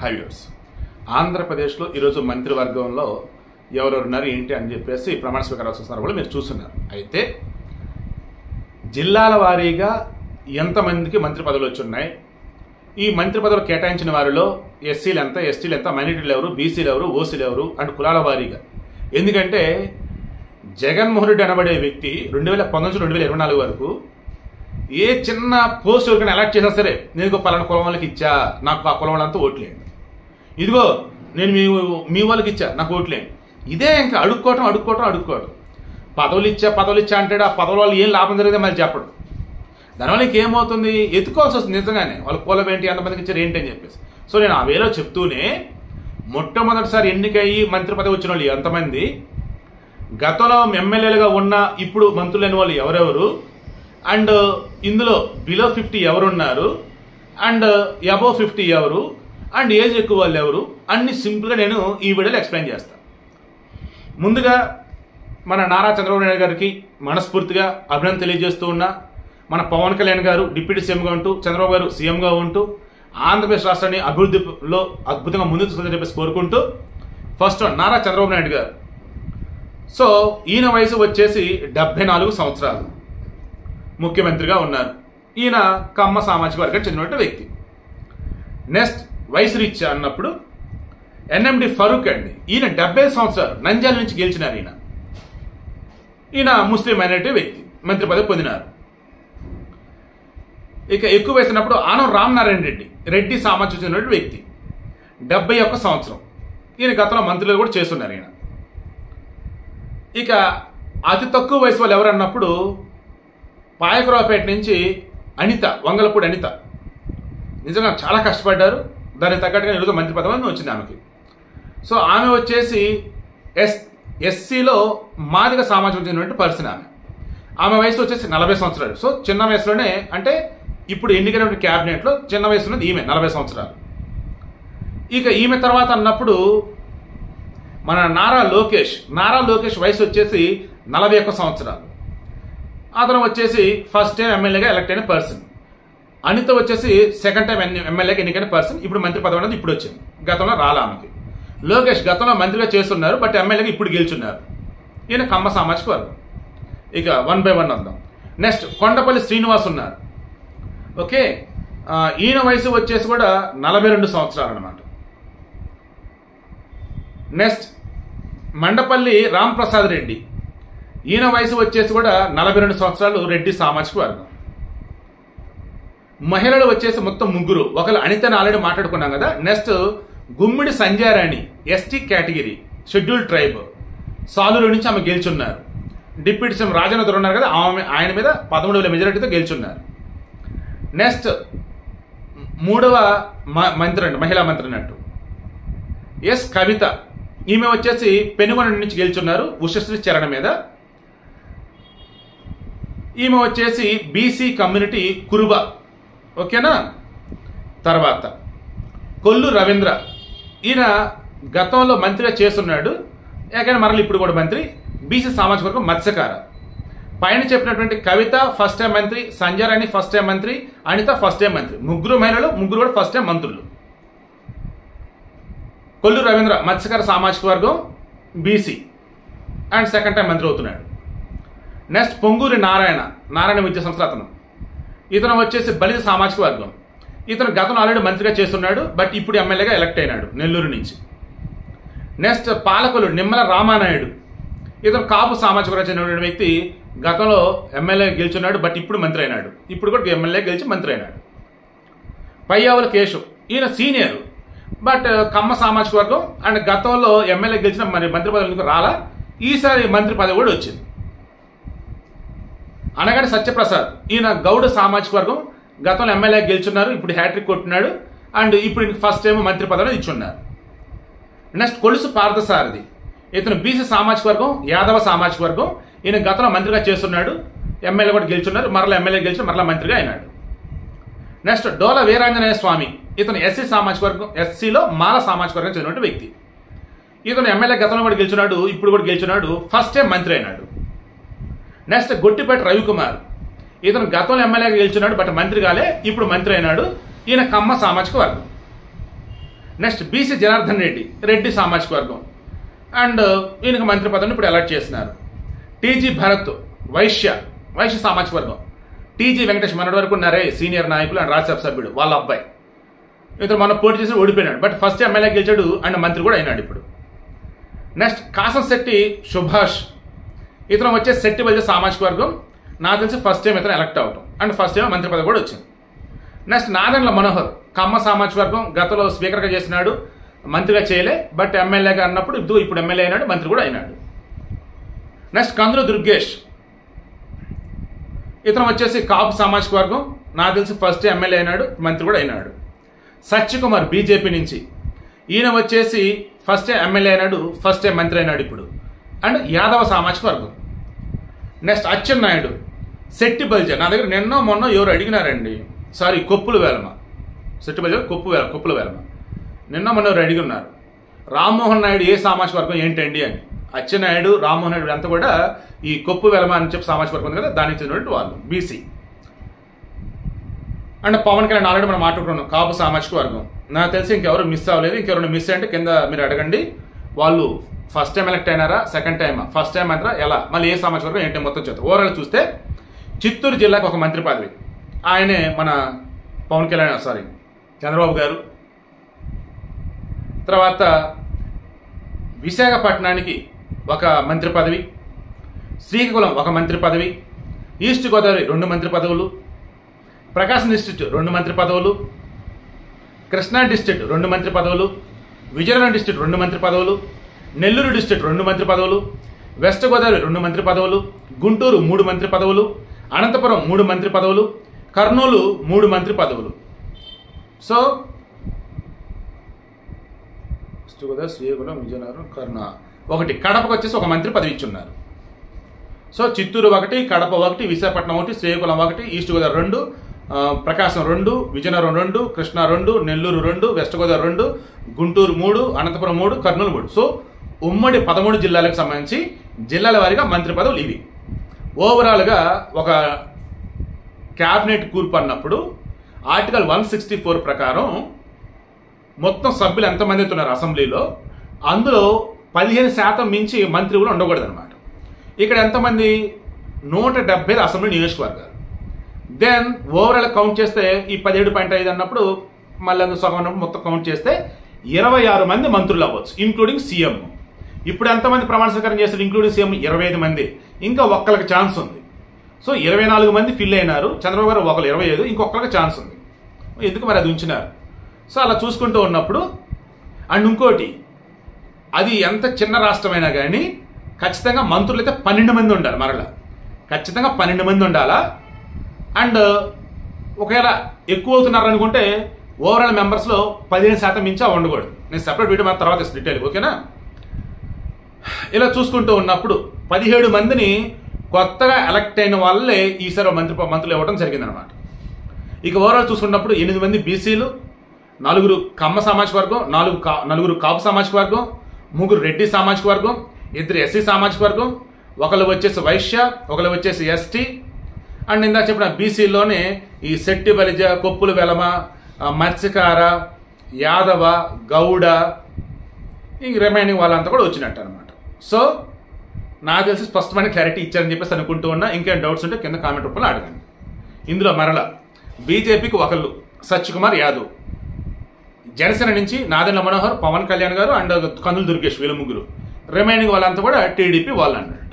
Highways ఆంధ్రప్రదేశ్లో ఈరోజు మంత్రివర్గంలో ఎవరెవరున్నారు ఏంటి అని చెప్పేసి ప్రమాణ స్వీకారాలు వస్తున్నారు కూడా మీరు చూస్తున్నారు. అయితే జిల్లాల వారీగా ఎంతమందికి మంత్రి పదవులు వచ్చున్నాయి, ఈ మంత్రి పదవులు కేటాయించిన వారిలో ఎస్సీలు ఎంత, ఎస్టీలు ఎంత, మైనారిటీలు ఎవరు, బీసీలు ఎవరు, ఓసీలు ఎవరు అంటూ కులాల వారీగా. ఎందుకంటే జగన్మోహన్ రెడ్డి అనబడే వ్యక్తి 2019-2024 వరకు ఏ చిన్న పోస్ట్ ఎవరికైనా అలర్ట్ చేసినా సరే నేను పలానా కులం వాళ్ళకి ఇచ్చా, నాకు ఆ కులం వాళ్ళంతా ఓట్లేండి, ఇదిగో నేను మీ వాళ్ళకి ఇచ్చా, నాకు ఓట్లేండి. ఇదే ఇంకా అడుక్కోవటం పదవులు ఇచ్చా అంటాడు. ఆ పదవుల వాళ్ళు ఏం లాభం జరిగితే మరి చెప్పడు. దానివల్ల ఇంకేమవుతుంది, ఎత్తుకోవాల్సి వస్తుంది నిజంగానే. వాళ్ళ కులం ఏంటి, ఎంతమందికి ఇచ్చారు ఏంటి అని చెప్పేసి. సో నేను ఆ వేలో చెప్తూనే మొట్టమొదటిసారి ఎన్నికయ్యి మంత్రి పదవి వచ్చిన వాళ్ళు ఎంతమంది, గతంలో ఎమ్మెల్యేలుగా ఉన్న ఇప్పుడు మంత్రులైన వాళ్ళు ఎవరెవరు, అండ్ ఇందులో బిలో 50 ఎవరున్నారు, అండ్ అబోవ్ 50 ఎవరు, అండ్ ఏజ్ ఎక్కువ వాళ్ళు ఎవరు, అన్ని సింపుల్గా నేను ఈ వీడియోలో ఎక్స్ప్లెయిన్ చేస్తాను. ముందుగా మన నారా చంద్రబాబు నాయుడు గారికి మనస్ఫూర్తిగా అభినందన తెలియజేస్తూ ఉన్నా. మన పవన్ కళ్యాణ్ గారు డిప్యూటీ సీఎంగా ఉంటూ, చంద్రబాబు గారు సీఎంగా ఉంటూ ఆంధ్రప్రదేశ్ రాష్ట్రాన్ని అభివృద్ధిలో అద్భుతంగా ముందుకు తీసుకుని చెప్పేసి కోరుకుంటూ, ఫస్ట్ నారా చంద్రబాబు నాయుడు గారు. సో ఈయన వయసు వచ్చేసి 74 సంవత్సరాలు ముఖ్యమంత్రిగా ఉన్నారు. ఈయన కమ్మ సామాజిక వర్గానికి చెందినటువంటి వ్యక్తి. నెక్స్ట్ వయసు రీత్యా అన్నప్పుడు ఎన్ఎండి ఫరూక్ అండి, ఈయన 70 సంవత్సరాలు నంద్యాల నుంచి గెలిచినారు. ఈయన ముస్లిం మైనారిటీ వ్యక్తి, మంత్రి పదవి పొందినారు. ఇక ఎక్కువ వేసినప్పుడు ఆనం రామనారాయణ రెడ్డి సామాజిక చెందిన వ్యక్తి, 71 సంవత్సరం. ఈయన గతంలో మంత్రులు కూడా చేస్తున్నారు ఈయన. ఇక అతి తక్కువ వయసు వాళ్ళు ఎవరన్నప్పుడు పాయకరావుపేట నుంచి అనిత, వంగలపూడి అనిత, నిజంగా చాలా కష్టపడ్డారు. దానికి తగ్గట్టుగా ఈరోజు మంత్రి పదవి వచ్చింది ఆమెకి. సో ఆమె వచ్చేసి ఎస్సీలో మాదిగ సామాజిక చెందినటువంటి పర్సన్ ఆమె వయసు వచ్చేసి 40 సంవత్సరాలు. సో చిన్న వయసులోనే, అంటే ఇప్పుడు ఎన్నికైన క్యాబినెట్లో చిన్న వయసు ఉన్నది ఈమె 40 సంవత్సరాలు. ఇక ఈమె తర్వాత అన్నప్పుడు మన నారా లోకేష్ వయసు వచ్చేసి 41 సంవత్సరాలు. అతను వచ్చేసి ఫస్ట్ టైం ఎమ్మెల్యేగా ఎలక్ట్ అయిన పర్సన్. అనిత వచ్చేసి సెకండ్ టైం ఎమ్మెల్యేగా ఎన్నికైన పర్సన్. ఇప్పుడు మంత్రి పదవి అనేది ఇప్పుడు వచ్చింది, గతంలో రాలా ఆమెకి. లోకేష్ గతంలో మంత్రిగా చేస్తున్నారు, బట్ ఎమ్మెల్యేగా ఇప్పుడు గెలుచున్నారు. ఈయన కమ్మ సామాజిక వర్గం. ఇక 1 by 1 వద్దాం. నెక్స్ట్ కొండపల్లి శ్రీనివాస్ ఉన్నారు. ఓకే, ఈయన వయసు వచ్చేసి కూడా 42 సంవత్సరాలు అనమాట. నెక్స్ట్ మండపల్లి రాంప్రసాద్ రెడ్డి, ఈయన వయసు వచ్చేసి కూడా 42 సంవత్సరాలు, రెడ్డి సామాజిక వర్గం. మహిళలు వచ్చేసి మొత్తం 3. ఒకరు అనితని ఆల్రెడీ మాట్లాడుకున్నాం కదా. Next Gummidi Sanjayarani, ST category, scheduled tribe, Saluru నుంచి ఆమె గెలుచున్నారు. డిప్యూటీ సీఎం రాజేంద్ర ఉన్నారు కదా, ఆయన మీద 13,000 మెజారిటీతో గెలుచున్నారు. నెక్స్ట్ 3వ మంత్రి అండి, మహిళా మంత్రి అన్నట్టు ఎస్ కవిత, ఈమె వచ్చేసి పెనుగొండ నుంచి గెలుచున్నారు ఉషశ్రీ చరణ మీద. ఈమె వచ్చేసి బీసీ కమ్యూనిటీ కురుబ. ఓకేనా. తర్వాత కొల్లు రవీంద్ర, ఈయన గతంలో మంత్రిగా చేస్తున్నాడు, యాకైనా మరలి ఇప్పుడు కూడా మంత్రి, బీసీ సామాజిక వర్గం మత్స్యకార. పైన చెప్పినటువంటి కవిత ఫస్ట్ టైం మంత్రి, సంజయరాణి ఫస్ట్ టైం మంత్రి, అనిత ఫస్ట్ టైం మంత్రి. 3 మహిళలు, 3 కూడా ఫస్ట్ టైం మంత్రులు. కొల్లు రవీంద్ర మత్స్యకార సామాజిక వర్గం, బీసీ, అండ్ సెకండ్ టైం మంత్రి అవుతున్నాడు. నెక్స్ట్ పొంగూరి నారాయణ విద్యా సంస్థ అతను. ఇతను వచ్చేసి బలిత సామాజిక వర్గం. ఇతను గతంలో ఆల్రెడీ మంత్రిగా చేస్తున్నాడు, బట్ ఇప్పుడు ఎమ్మెల్యేగా ఎలక్ట్ అయినాడు నెల్లూరు నుంచి. నెక్స్ట్ పాలకొల్లు నిమ్మల రామానాయుడు, ఇతను కాపు సామాజిక వర్గం చెందిన వ్యక్తి, గతంలో ఎమ్మెల్యే గెలుచున్నాడు, బట్ ఇప్పుడు మంత్రి అయినాడు. ఇప్పుడు కూడా ఎమ్మెల్యే గెలిచి మంత్రి అయినాడు. పయ్యావుల కేశవ్, ఈయన సీనియర్, బట్ కమ్మ సామాజిక వర్గం, అండ్ గతంలో ఎమ్మెల్యే గెలిచిన మరి మంత్రి పదవి ఎందుకు రాలా, ఈసారి మంత్రి పదవి కూడా వచ్చింది. అనగానే సత్యప్రసాద్, ఈయన గౌడ సామాజిక వర్గం, గతంలో ఎమ్మెల్యే గెలుచున్నారు, ఇప్పుడు హ్యాట్రిక్ కొట్టినాడు, అండ్ ఇప్పుడు ఫస్ట్ టైం మంత్రి పదవిని ఇచ్చున్నారు. నెక్స్ట్ కొలుసు పార్థసారథి, ఇతను బీసీ సామాజిక వర్గం, యాదవ సామాజిక వర్గం. ఈయన గతంలో మంత్రిగా చేస్తున్నాడు, ఎమ్మెల్యే కూడా గెలుచున్నారు, మరలా ఎమ్మెల్యే గెలిచి మరలా మంత్రిగా అయినాడు. నెక్స్ట్ డోల వీరాంజనేయ స్వామి, ఇతను ఎస్సీ సామాజిక వర్గం, ఎస్సీలో మాల సామాజిక వర్గం చెందిన వ్యక్తి. ఇతను ఎమ్మెల్యే గతంలో కూడా గెలుచున్నాడు, ఇప్పుడు కూడా గెలుచున్నాడు, ఫస్ట్ టైం మంత్రి అయినాడు. నెక్స్ట్ గొట్టిపేట రవికుమార్, ఇతను గతంలో ఎమ్మెల్యేగా గెలుచున్నాడు, బట్ మంత్రి కాలే, ఇప్పుడు మంత్రి అయినాడు. ఈయన కమ్మ సామాజిక వర్గం. నెక్స్ట్ బీసీ జనార్దన్ రెడ్డి, రెడ్డి సామాజిక వర్గం, అండ్ ఈయనకు మంత్రి పదవిని ఇప్పుడు అలాట్ చేస్తున్నారు. టీజీ భరత్, వైశ్య సామాజిక వర్గం. టీజీ వెంకటేష్ మొన్నటి వరకు ఉన్నారే సీనియర్ నాయకులు అండ్ రాజ్యసభ సభ్యుడు, వాళ్ళ అబ్బాయి. ఇతను మనం పోటీ చేసి ఓడిపోయినాడు, బట్ ఫస్ట్ ఎమ్మెల్యే గెలిచాడు అండ్ మంత్రి కూడా అయినాడు ఇప్పుడు. నెక్స్ట్ కాసంశెట్టి సుభాష్, ఇతను వచ్చే శెట్టి బలిజ సామాజిక వర్గం. నాకు తెలిసి ఫస్ట్ టైం ఇతను ఎలక్ట్ అవటం అండ్ ఫస్ట్ టైం మంత్రి పదవి కూడా వచ్చింది. నెక్స్ట్ నాదెండ్ల మనోహర్, కమ్మ సామాజిక వర్గం. గతంలో స్పీకర్గా చేసినాడు, మంత్రిగా చేయలే, బట్ ఎమ్మెల్యేగా అన్నప్పుడు ఇప్పుడు ఎమ్మెల్యే అయినాడు, మంత్రి కూడా అయినాడు. నెక్స్ట్ కందుల దుర్గేష్, ఇతను వచ్చేసి కాపు సామాజిక వర్గం. నాకు తెలిసి ఫస్ట్ ఎమ్మెల్యే అయినాడు, మంత్రి కూడా అయినాడు. సత్యకుమార్ బీజేపీ నుంచి, ఈయన వచ్చేసి ఫస్ట్ ఎమ్మెల్యే అయినాడు, ఫస్ట్ మంత్రి అయినాడు ఇప్పుడు, అండ్ యాదవ సామాజిక వర్గం. నెక్స్ట్ అచ్చెన్నాయుడు, శెట్టి బలిజ. నా దగ్గర నిన్నో మొన్న ఎవరు అడిగినారండి, సారీ కొప్పుల వేలమ, శెట్టి బలిజ కొప్పుల వేలమ. నిన్న మొన్న ఎవరు అడిగినారు రామ్మోహన్ నాయుడు ఏ సామాజిక వర్గం ఏంటండి అని. అచ్చెన్నాయుడు, రామ్మోహన్ నాయుడు అంతా కూడా ఈ కొప్పు వెలమ అని చెప్పి సామాజిక వర్గం ఉంది కదా, దానికి చెందినటువంటి వాళ్ళు BC. And Pavan Kalyan already మనం మాట్లాడుకున్నాం, కాపు సామాజిక వర్గం. నాకు తెలిసి ఇంకెవరు మిస్ అవ్వలేదు. ఇంకెవరైనా మిస్ అంటే కింద మీరు అడగండి. వాళ్ళు ఫస్ట్ టైం ఎలక్ట్ అయినారా, సెకండ్ టైమా, ఫస్ట్ టైం అంటారా, ఎలా, మళ్ళీ ఏ సామాజిక వర్గం ఏంటి మొత్తం చేస్తారు. ఓవరాల్ చూస్తే చిత్తూరు జిల్లాకు ఒక మంత్రి పదవి, ఆయనే మన పవన్ కళ్యాణ్, సారీ చంద్రబాబు గారు. తర్వాత విశాఖపట్నానికి ఒక మంత్రి పదవి, శ్రీకాకుళం ఒక మంత్రి పదవి, ఈస్ట్ గోదావరి 2 మంత్రి పదవులు, ప్రకాశం డిస్ట్రిక్ట్ 2 మంత్రి పదవులు, కృష్ణా డిస్ట్రిక్ట్ 2 మంత్రి పదవులు, విజయనగరం డిస్ట్రిక్ట్ 2 మంత్రి పదవులు, నెల్లూరు డిస్ట్రిక్ట్ 2 మంత్రి పదవులు, వెస్ట్ గోదావరి 2 మంత్రి పదవులు, గుంటూరు 3 మంత్రి పదవులు, అనంతపురం 3 మంత్రి పదవులు, కర్నూలు 3 మంత్రి పదవులు. సో వెస్ట్ గోదావరి, శ్రీకాకుళం, విజయనగరం, ఒకటి కడపకు వచ్చేసి ఒక మంత్రి పదవి ఇచ్చున్నారు. సో చిత్తూరు 1, కడప 1, విశాఖపట్నం 1, శ్రీకాకుళం 1, ఈస్ట్ గోదావరి 2, ప్రకాశం 2, విజయనగరం 2, కృష్ణా 2, నెల్లూరు 2, వెస్ట్ గోదావరి 2, గుంటూరు 3, అనంతపురం 3, కర్నూలు 3. సో ఉమ్మడి 13 జిల్లాలకు సంబంధించి జిల్లాల వారీగా మంత్రి పదవులు ఇవి. ఓవరాల్గా ఒక క్యాబినెట్ కూర్పు అన్నప్పుడు ఆర్టికల్ 164 ప్రకారం మొత్తం సభ్యులు ఎంతమంది ఉన్నారు అసెంబ్లీలో, అందులో 15% మించి మంత్రి కూడా ఉండకూడదు అనమాట. ఇక్కడ ఎంతమంది, 175 అసెంబ్లీ నియోజకవర్గాలు. దెన్ ఓవరాల్ కౌంట్ చేస్తే ఈ 17.5 అన్నప్పుడు మళ్ళీ అందులో సగం మొత్తం కౌంట్ చేస్తే 26 మంది మంత్రులు అవ్వచ్చు, ఇంక్లూడింగ్ సీఎం. ఇప్పుడు ఎంతమంది ప్రమాణ స్వీకారం చేస్తారు ఇంక్లూడింగ్ సీఎం? 25 మంది. ఇంకా ఒక్కరికి ఛాన్స్ ఉంది. సో 24 మంది ఫిల్ అయినారు. చంద్రబాబు గారు ఒకరు 25, ఇంకొకరికి ఛాన్స్ ఉంది. ఎందుకు మరి అది ఉంచినారు? సో అలా చూసుకుంటూ ఉన్నప్పుడు, అండ్ ఇంకోటి, అది ఎంత చిన్న రాష్ట్రమైనా కానీ ఖచ్చితంగా మంత్రులు అయితే 12 మంది ఉండాలి. మరలా ఖచ్చితంగా 12 మంది ఉండాలా. అండ్ ఒకవేళ ఎక్కువ అవుతున్నారు అనుకుంటే ఓవరాల్ మెంబర్స్లో 15% మించా ఉండకూడదు. నేను సెపరేట్ వీడియో మాత్రం తర్వాత డీటెయిల్, ఓకేనా? ఇలా చూసుకుంటూ ఉన్నప్పుడు 17 మందిని కొత్తగా ఎలక్ట్ అయిన వాళ్ళే ఈసారి మంత్రులు ఇవ్వడం జరిగిందనమాట. ఇక ఓవరాల్ చూసుకున్నప్పుడు 8 మంది బీసీలు, 4 కమ్మ సామాజిక వర్గం, 4 కాపు సామాజిక వర్గం, 3 రెడ్డి సామాజిక వర్గం, 2 ఎస్సీ సామాజిక వర్గం, ఒకళ్ళు వచ్చేసి వైశ్య, ఒకళ్ళు వచ్చేసి ఎస్టీ, అండ్ ఇందాక చెప్పిన బీసీలోనే ఈ శెట్టి బలిజ, కొప్పుల వెలమ, మత్స్యకార, యాదవ, గౌడ, ఇంక రిమైనింగ్ వాళ్ళంతా కూడా వచ్చినట్టు అనమాట. సో నాకు తెలిసి స్పష్టమైన క్లారిటీ ఇచ్చారని చెప్పేసి అనుకుంటూ ఉన్నా. ఇంకేం డౌట్స్ ఉంటే కింద కామెంట్ రూపంలో అడగండి. ఇందులో మరలా బీజేపీకి ఒకళ్ళు సత్యకుమార్ యాదవ్, జనసేన నుంచి నాదెండ్ల మనోహర్, పవన్ కళ్యాణ్ గారు అండ్ కందుల దుర్గేష్, వీళ్ళ 3. రిమైనింగ్ వాళ్ళంతా కూడా టీడీపీ వాళ్ళు అన్నాడు.